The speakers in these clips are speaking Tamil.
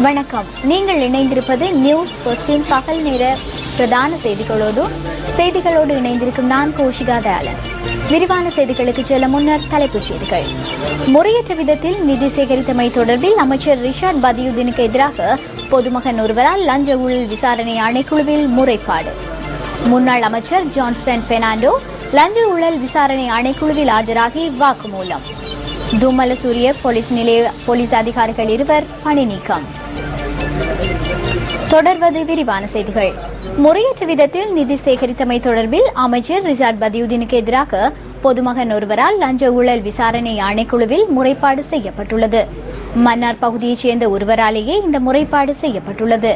வணக்கம். நீங்கள் இணைந்திருப்பது நியூஸ் ஃபர்ஸ்டின் பகல் நேர பிரதான செய்திகளோடு இணைந்திருக்கும் நான் கோஷிகா தயாளன். விரிவான செய்திகளுக்கு செல்ல முன்னர் தலைப்புச் செய்திகள். முறையற்ற விதத்தில் நிதி சேகரித்தமை தொடர்பில் அமைச்சர் ரிஷாட் பதியுதீனுக்கு எதிராக பொதுமகன் ஒருவரால் லஞ்ச ஊழல் விசாரணை ஆணைக்குழுவில் முறைப்பாடு. முன்னாள் அமைச்சர் ஜான்ஸ்டன் பெர்னாண்டோ லஞ்ச ஊழல் விசாரணை ஆணைக்குழுவில் ஆஜராகி வாக்குமூலம். தும்மலசூரிய போலீஸ் அதிகாரிகள் 2 பணி நீக்கம். தொடர்வது விரிவான செய்திகள். முறையற்ற விதத்தில் நிதி சேகரித்தமை தொடர்பில் அமைச்சர் ரிஷாட் பதியுதீனுக்கு எதிராக பொதுமகன் ஒருவரால் லஞ்ச ஊழல் விசாரணை ஆணைக்குழுவில் முறைப்பாடு செய்யப்பட்டுள்ளது. மன்னார் பகுதியைச் சேர்ந்த ஒருவராலேயே இந்த முறைப்பாடு செய்யப்பட்டுள்ளது.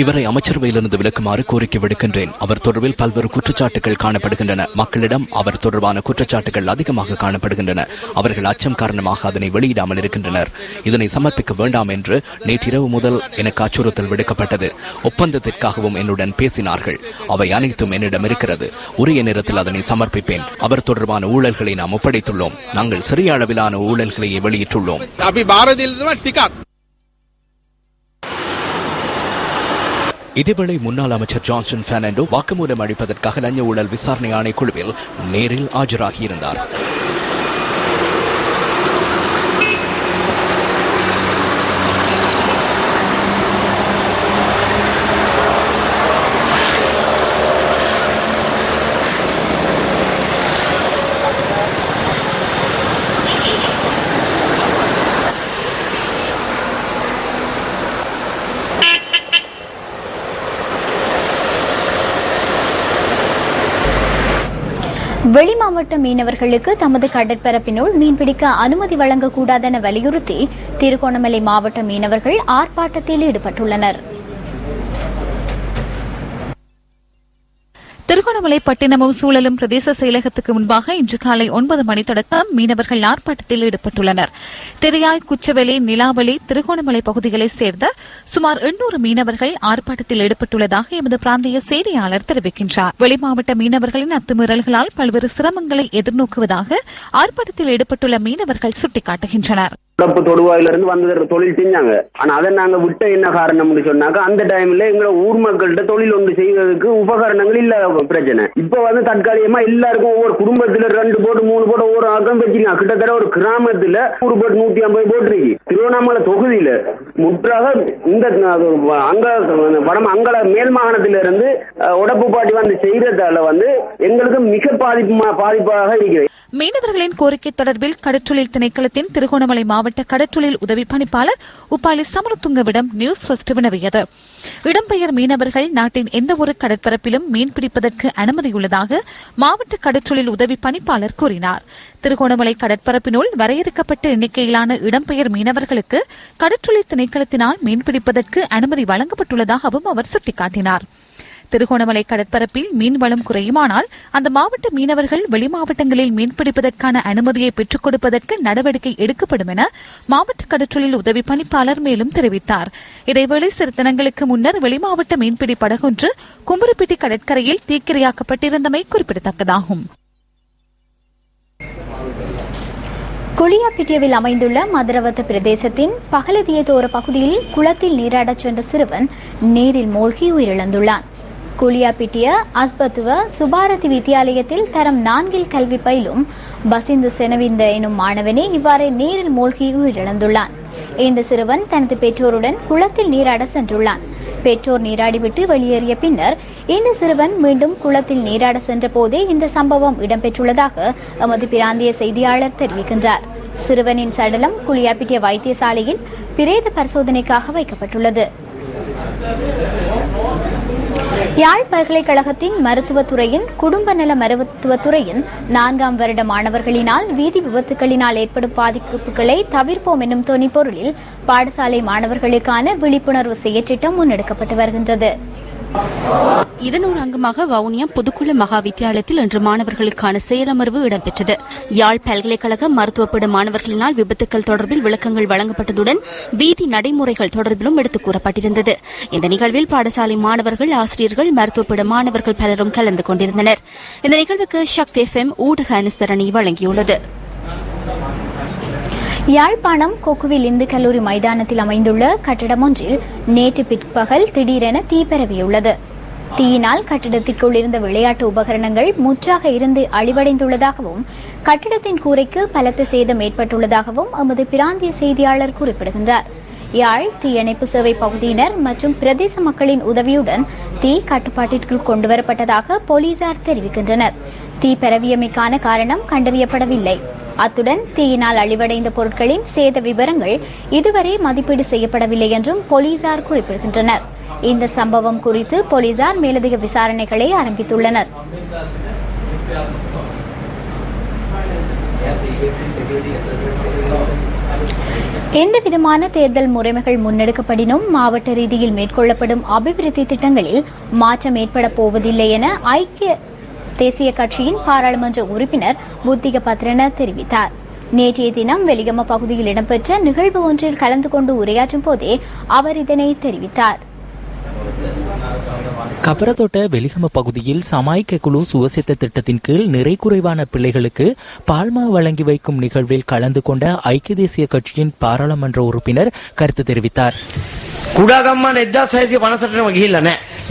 இவரை அமைச்சரவையிலிருந்து விலக்குமாறு கோரிக்கை விடுக்கின்றேன். அவர் தொடர்பில் பல்வேறு குற்றச்சாட்டுகள் காணப்படுகின்றன. மக்களிடம் அவர் தொடர்பான குற்றச்சாட்டுகள் அதிகமாக காணப்படுகின்றன. அவர்கள் அச்சம் காரணமாக அதனை வெளியிடாமல் இருக்கின்றனர். இதனை சமர்ப்பிக்க வேண்டாம் என்று நேற்றிரவு முதல் எனக்கு அச்சுறுத்தல் விடுக்கப்பட்டது. ஒப்பந்தத்திற்காகவும் என்னுடன் பேசினார்கள். அவை அனைத்தும் என்னிடம் இருக்கிறது. உரிய நேரத்தில் அதனை சமர்ப்பிப்பேன். அவர் தொடர்பான ஊழல்களை நாம் ஒப்படைத்துள்ளோம். நாங்கள் சிறிய அளவிலான ஊழல்களை வெளியிட்டுள்ளோம். இதேவேளை முன்னாள் அமைச்சர் ஜான்ஸ்டன் பெர்னாண்டோ வாக்குமூலம் அளிப்பதற்காக லஞ்ச ஊழல் விசாரணை ஆணைக்குழுவில் நேரில் ஆஜராகியிருந்தார். வெளிமாவட்ட மீனவர்களுக்கு தமது கடற்பரப்பினுள் மீன்பிடிக்க அனுமதி வழங்கக்கூடாதென வலியுறுத்தி திருகோணமலை மாவட்ட மீனவர்கள் ஆர்ப்பாட்டத்தில் ஈடுபட்டுள்ளனர். திருகோணமலை பட்டினமும் சூழலும் பிரதேச செயலகத்துக்கு முன்பாக இன்று காலை 9 மணி தொடக்கம் மீனவர்கள் ஆர்ப்பாட்டத்தில் ஈடுபட்டுள்ளனர். திரையாய், குச்சவெளி, நிலாவளி, திருகோணமலை பகுதிகளைச் சேர்ந்த சுமார் 800 மீனவர்கள் ஆர்ப்பாட்டத்தில் ஈடுபட்டுள்ளதாக எமது பிராந்திய செய்தியாளர் தெரிவிக்கின்றார். வெளிமாவட்ட மீனவர்களின் அத்துமீறல்களால் பல்வேறு சிரமங்களை எதிர்நோக்குவதாக ஆர்ப்பாட்டத்தில் ஈடுபட்டுள்ள மீனவர்கள் சுட்டிக்காட்டுகின்றனர். உடப்பு தொடுவாயில இருந்து வந்து தொழில் செஞ்சாங்க. ஆனா அதை நாங்க விட்ட என்ன காரணம்னு சொன்னாக்க அந்த டைம்ல எங்களை ஊர் மக்கள்கிட்ட தொழில் ஒன்று செய்வதற்கு உபகரணங்கள் இல்லாத பிரச்சனை. இப்ப வந்து தற்காலிகமா எல்லாருக்கும் ஒவ்வொரு குடும்பத்துல 2 போட்டு 3 போட்டு ஒவ்வொரு ஆக்கம் வச்சிருக்காங்க. கிட்டத்தட்ட ஒரு கிராமத்துல 100 போட்டு 150 போட்டு இருக்கு. திருவண்ணாமலை தொகுதியில முற்றாக இந்த அங்கல மேல் மாகாணத்தில இருந்து உடப்பு பாட்டி வந்து செய்யறதால வந்து எங்களுக்கு மிக பாதிப்பாக இருக்கிறது. மீனவர்களின் கோரிக்கை தொடர்பில் கடற்றொழில் திணைக்களத்தின் திருகோணமலை மாவட்ட கடற்றொழில் உதவி பணிப்பாளர் உப்பாலி சமரதுங்கவிடம் நியூஸ் ஃபர்ஸ்ட் வினவியது. இடம்பெயர் மீனவர்கள் நாட்டின் எந்த ஒரு கடற்பரப்பிலும் மீன்பிடிப்பதற்கு அனுமதி உள்ளதாக மாவட்ட கடற்றொழில் உதவி பணிப்பாளர் கூறினார். திருகோணமலை கடற்பரப்பினுள் வரையறுக்கப்பட்ட எண்ணிக்கையிலான இடம்பெயர் மீனவர்களுக்கு கடற்றொழில் திணைக்களத்தினால் மீன்பிடிப்பதற்கு அனுமதி வழங்கப்பட்டுள்ளதாகவும் அவர் சுட்டிக்காட்டினார். திருகோணமலை கடற்பரப்பில் மீன்வளம் குறையுமானால் அந்த மாவட்ட மீனவர்கள் வெளிமாவட்டங்களில் மீன்பிடிப்பதற்கான அனுமதியை பெற்றுக் கொடுப்பதற்கு நடவடிக்கை எடுக்கப்படும் என மாவட்ட கடற்றொழில் உதவி பணிப்பாளர் மேலும் தெரிவித்தார். இதேவேளை சில தினங்களுக்கு முன்னர் வெளிமாவட்ட மீன்பிடி படகொன்று கும்புறுப்பிட்டி கடற்கரையில் தீக்கிரையாக்கப்பட்டிருந்தமை குறிப்பிடத்தக்கதாகும். குளியாப்பிட்டியவில் அமைந்துள்ள மதுரவத்த பிரதேசத்தின் பகலதியதோர பகுதியில் குளத்தில் நீராடச் சென்ற சிறுவன் நீரில் மூழ்கி உயிரிழந்துள்ளான். குளியாப்பிட்டிய அஸ்பத்துவ சுபாரதி வித்தியாலயத்தில் தரம் 4 கல்வி பயிலும் பசிந்து செனவிந்த எனும் மாணவனே இவ்வாறு நீரில் மூழ்கி உயிரிழந்துள்ளான். இந்த சிறுவன் தனது பெற்றோருடன் குளத்தில் நீராட சென்றுள்ளான். பெற்றோர் நீராடிவிட்டு வெளியேறிய பின்னர் இந்த சிறுவன் மீண்டும் குளத்தில் நீராட சென்ற போதே இந்த சம்பவம் இடம்பெற்றுள்ளதாக எமது பிராந்திய செய்தியாளர் தெரிவிக்கின்றார். சிறுவனின் சடலம் குளியாப்பிட்டிய வைத்தியசாலையில் பிரேத பரிசோதனைக்காக வைக்கப்பட்டுள்ளது. யாழ் பல்கலைக்கழகத்தின் மருத்துவத்துறையின் குடும்ப நல மருத்துவத்துறையின் 4ஆம் வருட மாணவர்களினால் வீதி விபத்துகளினால் ஏற்படும் பாதிப்புகளை தவிர்ப்போம் என்னும் தொனிப்பொருளில் பாடசாலை மாணவர்களுக்கான விழிப்புணர்வு செயற்றிட்டம் முன்னெடுக்கப்பட்டு வருகின்றது. இதன் ஒரு அங்கமாக வவுனியா புதுக்குள மகா வித்தியாலயத்தில் இன்று மாணவர்களுக்கான செயலமர்வு இடம்பெற்றது. யாழ் பல்கலைக்கழக மருத்துவப்பீட மாணவர்களினால் விபத்துக்கள் தொடர்பில் விளக்கங்கள் வழங்கப்பட்டதுடன் வீதி நடைமுறைகள் தொடர்பிலும் எடுத்துக் கூறப்பட்டிருந்தது. இந்த நிகழ்வில் பாடசாலை மாணவர்கள், ஆசிரியர்கள், மருத்துவப்பீட மாணவர்கள் பலரும் கலந்து கொண்டிருந்தனர். இந்த நிகழ்வுக்கு சக்தி FM ஊடக அனுசரணை வழங்கியுள்ளது. யாழ்ப்பாணம் கொக்குவில் இந்து கல்லூரி மைதானத்தில் அமைந்துள்ள கட்டடம் ஒன்றில் நேற்று பிற்பகல் திடீரென தீ பரவியுள்ளது. தீயினால் கட்டிடத்திற்குள் இருந்த விளையாட்டு உபகரணங்கள் முற்றாக இருந்து அழிவடைந்துள்ளதாகவும் கட்டிடத்தின் கூரைக்கு பலத்த சேதம் ஏற்பட்டுள்ளதாகவும் எமது பிராந்திய செய்தியாளர் குறிப்பிடுகின்றார். யாழ் தீயணைப்பு சேவை பகுதியினர் மற்றும் பிரதேச மக்களின் உதவியுடன் தீ கட்டுப்பாட்டிற்குள் கொண்டுவரப்பட்டதாக போலீசார் தெரிவிக்கின்றனர். தீ பரவியமைக்கான காரணம் கண்டறியப்படவில்லை. அத்துடன் தீயினால் அழிவடைந்த பொருட்களின் சேத விவரங்கள் இதுவரை மதிப்பீடு செய்யப்படவில்லை என்றும் போலீசார் குறிப்பிடுகின்றனர். இந்த சம்பவம் குறித்து போலீசார் மேலதிக விசாரணைகளை ஆரம்பித்துள்ளனர். எந்தவிதமான தேர்தல் முறைமைகள் முன்னெடுக்கப்படினும் மாவட்ட ரீதியில் மேற்கொள்ளப்படும் அபிவிருத்தி திட்டங்களில் மாற்றம் ஏற்பட போவதில்லை என ஐக்கிய தேசிய கட்சியின் பாராளுமன்ற உறுப்பினர் புத்திக பத்ரன தெரிவித்தார். நேற்றைய தினம் வெலிகம பகுதியில் இடம்பெற்ற நிகழ்வு ஒன்றில் கலந்து கொண்டு உரையாற்றும் போதே அவர் இதனை தெரிவித்தார். கபரதோட்ட வெலிகம பகுதியில் சமாய்க்க குழு சுவசித்த திட்டத்தின் கீழ் நிறை குறைவான பிள்ளைகளுக்கு பால்மா வழங்கி வைக்கும் நிகழ்வில் கலந்து கொண்ட ஐக்கிய தேசிய கட்சியின் பாராளுமன்ற உறுப்பினர் கருத்து தெரிவித்தார்.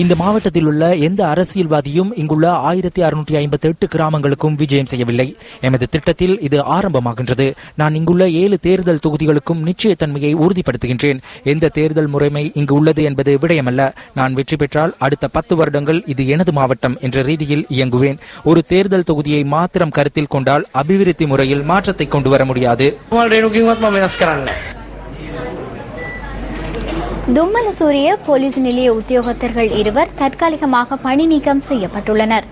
இந்த மாவட்டத்தில் உள்ள எந்த அரசியல்வாதியும் இங்குள்ள 1658 கிராமங்களுக்கும் விஜயம் செய்யவில்லை. எமது திட்டத்தில் இது ஆரம்பமாகின்றது. நான் இங்குள்ள 7 தேர்தல் தொகுதிகளுக்கும் நிச்சயத்தன்மையை உறுதிப்படுத்துகின்றேன். எந்த தேர்தல் முறைமை இங்கு உள்ளது என்பது விடயமல்ல. நான் வெற்றி பெற்றால் அடுத்த 10 வருடங்கள் இது எனது மாவட்டம் என்ற ரீதியில் இயங்குவேன். ஒரு தேர்தல் தொகுதியை மாத்திரம் கருத்தில் கொண்டால் அபிவிருத்தி முறையில் மாற்றத்தை கொண்டு வர முடியாது. தும்மலசூரிய போலீஸ் நிலைய உத்தியோகத்தர்கள் 2 தற்காலிகமாக பணி நீக்கம் செய்யப்பட்டுள்ளனர்.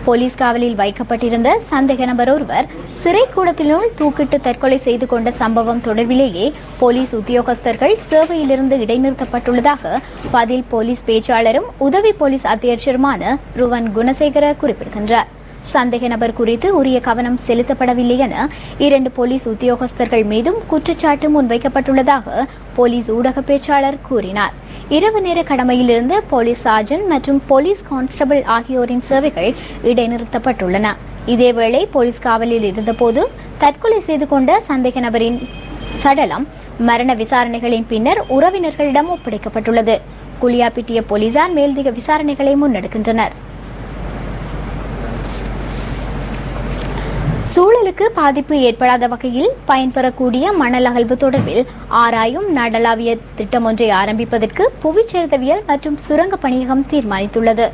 போலீஸ் காவலில் வைக்கப்பட்டிருந்த சந்தேக நபர் ஒருவர் சிறைக்கூடத்தினுள் தூக்கிட்டு தற்கொலை செய்து கொண்ட சம்பவம் தொடர்பிலேயே போலீஸ் உத்தியோகஸ்தர்கள் சேவையிலிருந்து இடைநிறுத்தப்பட்டுள்ளதாக பதில் போலீஸ் பேச்சாளரும் உதவி போலீஸ் அத்தியட்சருமான ருவன் குணசேகர குறிப்பிடுகின்றார். சந்தேக நபர் குறித்து உரிய கவனம் செலுத்தப்படவில்லை என 2 போலீஸ் உத்தியோகஸ்தர்கள் மீதும் குற்றச்சாட்டு முன்வைக்கப்பட்டுள்ளதாக போலீஸ் ஊடக பேச்சாளர் கூறினார். இரவு நேர கடமையில் இருந்த போலீஸ் சார்ஜன் மற்றும் போலீஸ் கான்ஸ்டபிள் ஆகியோரின் சேவைகள் இடைநிறுத்தப்பட்டுள்ளன. இதேவேளை போலீஸ் காவலில் இருந்தபோது தற்கொலை செய்து கொண்ட சந்தேக நபரின் சடலம் மரண விசாரணைகளின் பின்னர் உறவினர்களிடம் ஒப்படைக்கப்பட்டுள்ளது. குளியாப்பிட்டிய போலீசார் மேலதிக விசாரணைகளை முன்னெடுக்கின்றனர். சூழலுக்கு பாதிப்பு ஏற்படாத வகையில் பயன்பெறக்கூடிய மணல் அகழ்வு தொடர்பில் ஆராயும் நாடளாவிய திட்டம் ஒன்றை ஆரம்பிப்பதற்கு புவிச்சேர்தவியல் மற்றும் சுரங்க பணியகம் தீர்மானித்துள்ளது.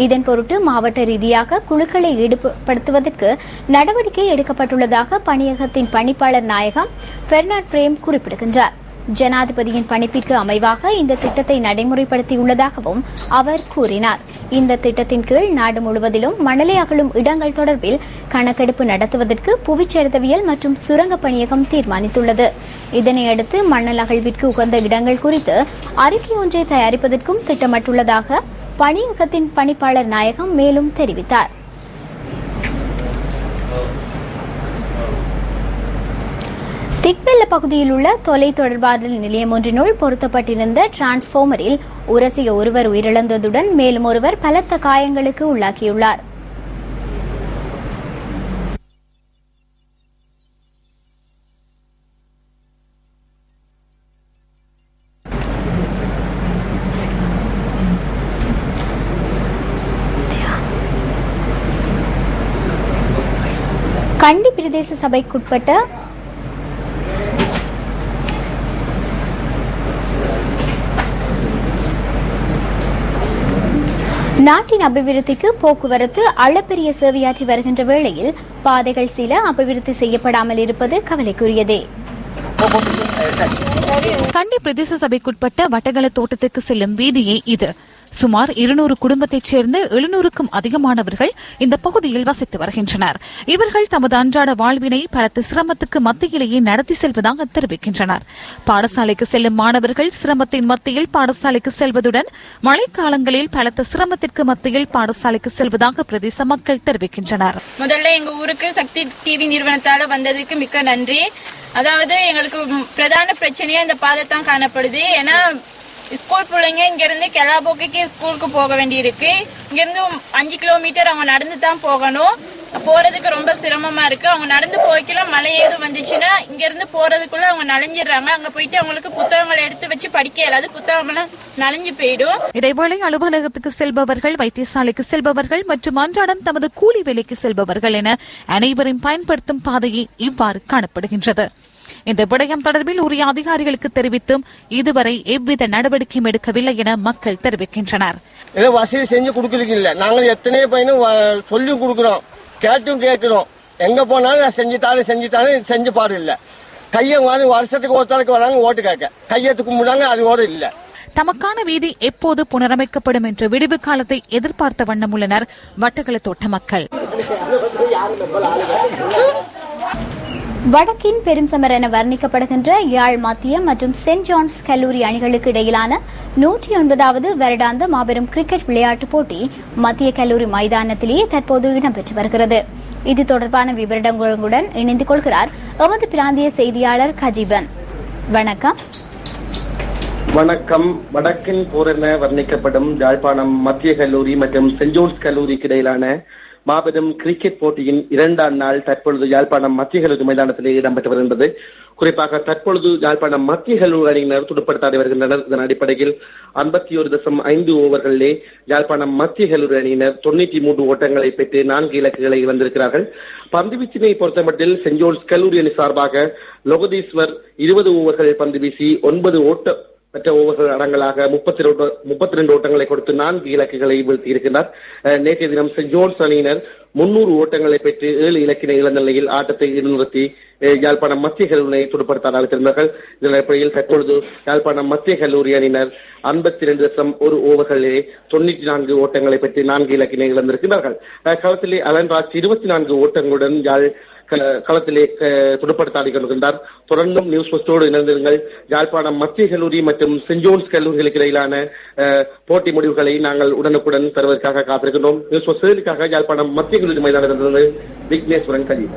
இதன் பொருட்டு மாவட்ட ரீதியாக குழுக்களை ஈடுபடுத்துவதற்கு நடவடிக்கை எடுக்கப்பட்டுள்ளதாக பணியகத்தின் பணிப்பாளர் நாயகம் பெர்னாட் பிரேம் குறிப்பிடுகின்றார். ஜனாதிபதியின் பணிப்பிற்கு அமைவாக இந்த திட்டத்தை நடைமுறைப்படுத்தியுள்ளதாகவும் அவர் கூறினார். இந்த திட்டத்தின் கீழ் நாடு முழுவதிலும் மணலை அகழும் இடங்கள் தொடர்பில் கணக்கெடுப்பு நடத்துவதற்கு புவிச்சேர்தவியல் மற்றும் சுரங்க பணியகம் தீர்மானித்துள்ளது. இதனையடுத்து மணல் அகழ்விற்கு உகந்த இடங்கள் குறித்து அறிக்கை ஒன்றை தயாரிப்பதற்கும் திட்டமிட்டுள்ளதாக பணியகத்தின் பணிப்பாளர் நாயகம் மேலும் தெரிவித்தார். திக்வெல்ல பகுதியில் உள்ள தொலை தொடர்பாடல் நிலையம் ஒன்றினுள் பொருத்தப்பட்டிருந்த டிரான்ஸ்பார்மரில் உரசிய ஒருவர் உயிரிழந்ததுடன் மேலும் ஒருவர் பலத்த காயங்களுக்கு உள்ளாக்கியுள்ளார். கண்டி பிரதேச சபைக்குட்பட்ட நாட்டின் அபிவிருத்திக்கு போக்குவரத்து அளப்பெரிய சேவையாற்றி வருகின்ற வேளையில் பாதைகள் சில அபிவிருத்தி செய்யப்படாமல் இருப்பது கவலைக்குரியதே. கண்டி பிரதேச சபைக்குட்பட்ட வட்டகல தோட்டத்துக்கு செல்லும் வீதியே இது. சுமார் 200 குடும்பத்தைச் சேர்ந்த 700க்கும் அதிகமானவர்கள் இந்த பகுதியில் வசித்து வருகின்றனர். இவர்கள் தமது அன்றாட வாழ்வினை பலத்த சிரமத்துக்கு மத்தியிலேயே நடத்தி செல்வதாக தெரிவிக்கின்றனர். பாடசாலைக்கு செல்லும் மாணவர்கள் சிரமத்தின் மத்தியில் பாடசாலைக்கு செல்வதுடன் மழைக்காலங்களில் பலத்த சிரமத்திற்கு மத்தியில் பாடசாலைக்கு செல்வதாக பிரதேச மக்கள் தெரிவிக்கின்றனர். முதல்ல எங்க ஊருக்கு சக்தி டிவி நிறுவனத்தால வந்ததுக்கு மிக்க நன்றி. அதாவது எங்களுக்கு பிரதான பிரச்சனையா இந்த பாதை தான் காணப்படுது. ஏன்னா ஸ்கூல் பிள்ளைங்க இங்க இருந்து கெலாபோக்கு ஸ்கூலுக்கு போக வேண்டியிருக்கு. இங்க இருந்து 5 கிலோமீட்டர் அவங்க நடந்து தான் போகணும். போறதுக்கு ரொம்ப சிரமமா இருக்கு. அவங்க நடந்து போய்க்கலாம். மழை ஏதும் வந்துச்சுன்னா இங்க இருந்து போறதுக்குள்ள அவங்க நனைஞ்சிடுறாங்க. அங்க போயிட்டு அவங்களுக்கு புத்தகங்களை எடுத்து வச்சு படிக்க இயலாது. புத்தகம்லாம் நனைஞ்சு போயிடும். இதேவேளை அலுவலகத்துக்கு செல்பவர்கள், வைத்தியசாலைக்கு செல்பவர்கள் மற்றும் அன்றாடம் தமது கூலி வேலைக்கு செல்பவர்கள் என அனைவரும் பயன்படுத்தும் பாதையே இவ்வாறு காணப்படுகின்றது. இந்த விடயம் தொடர்பில் உரிய அதிகாரிகளுக்கு தெரிவித்தும் இதுவரை எவ்வித நடவடிக்கையும் எடுக்கவில்லை என மக்கள் தெரிவிக்கின்றனர். வசதி செஞ்சு கொடுக்கறதுக்கு இல்ல. நாங்கள் எத்தனையோ பையனும் சொல்லி கொடுக்கிறோம், கேட்டும் கேட்கிறோம். எங்க போனாலும் செஞ்சுட்டாலும் செஞ்சு பாடு இல்ல. கையை வருஷத்துக்கு ஒருத்தருக்கு வராங்க ஓட்டு கேட்க, கையெழுத்து கும்பிடுறாங்க, அது கூட இல்ல. தமக்கான வீதி எப்போது புனரமைக்கப்படும் என்ற விடுவு காலத்தை எதிர்பார்த்த வண்ணம் உள்ளனர் வட்டக்கலை தோட்ட மக்கள். வடக்கின் பெரும் சமர் என வர்ணிக்கப்படுகின்ற யாழ் மத்திய மற்றும் சென்ட் ஜான்ஸ் கல்லூரி அணிகளுக்கு இடையிலான 109வது வருடாந்த மாபெரும் கிரிக்கெட் விளையாட்டுப் போட்டி மத்திய கல்லூரி மைதானத்திலேயே தற்போது இடம்பெற்று வருகிறது. இது தொடர்பான விவரங்களுடன் இணைந்து கொள்கிறார் எமது பிராந்திய செய்தியாளர் கஜீபன். வணக்கம். வணக்கம். வடக்கின் போர் என வர்ணிக்கப்படும் யாழ்ப்பாணம் மத்திய கல்லூரி மற்றும் சென்ட் ஜோன்ஸ் கல்லூரிக்கு இடையிலான மாபெரும் கிரிக்கெட் போட்டியின் 2ஆம் நாள் தற்பொழுது யாழ்ப்பாணம் மத்திய கல்லூரி மைதானத்திலே இடம்பெற்று வருகின்றது. குறிப்பாக தற்பொழுது யாழ்ப்பாணம் மத்திய கல்லூரி அணியினர் துடுப்படுத்தாடி வருகின்றனர். இதன் அடிப்படையில் 51.5 ஓவர்களிலே யாழ்ப்பாணம் மத்திய கல்லூரி அணியினர் 93 ஓட்டங்களை பெற்று 4 இலக்குகளை இழந்திருக்கிறார்கள். பந்துவீச்சினை பொறுத்தமட்டில் சென்ட் ஜோன்ஸ் கல்லூரி அணி சார்பாக லோகதீஸ்வர் 20 ஓவர்கள் பந்து வீசி 9 ஓட்ட மற்ற ஓவர்கள் அடங்கலாக 32 ஓட்டங்களை கொடுத்து 4 இலக்குகளை வீழ்த்தியிருக்கிறார். நேற்றைய தினம் சென்ட் ஜோன்ஸ் அணியினர் 300 ஓட்டங்களை பெற்று 7 இலக்கினை இழந்த நிலையில் ஆட்டத்தை நிறுத்தி யாழ்ப்பாணம் மத்திய கல்லூரியை துடுப்படுத்த அழைத்திருந்தார்கள். இதன் அடிப்படையில் தற்பொழுது யாழ்ப்பாணம் மத்திய கல்லூரி அணியினர் 52.1 ஓவர்களிலே 94 ஓட்டங்களை பெற்று 4 இலக்கினை இழந்திருக்கிறார்கள். களத்திலே அலன்ராஜ் 24 ஓட்டங்களுடன் களத்திலே துடுப்படுத்தாடி கொண்டிருக்கின்றார். தொடர்ந்தும் நியூஸ் போஸ்டோடு இணைந்திருங்கள். யாழ்ப்பாணம் மத்திய கல்லூரி மற்றும் சென்ட் ஜோன்ஸ் கல்லூரிகளுக்கு இடையிலான போட்டி முடிவுகளை நாங்கள் உடனுக்குடன் தருவதற்காக காத்திருக்கின்றோம். நியூஸ் போஸ்ட் செய்திக்காக யாழ்ப்பாணம் மத்திய கல்லூரி மைதானத்திலிருந்து விக்னேஸ்வரன் கலீல்.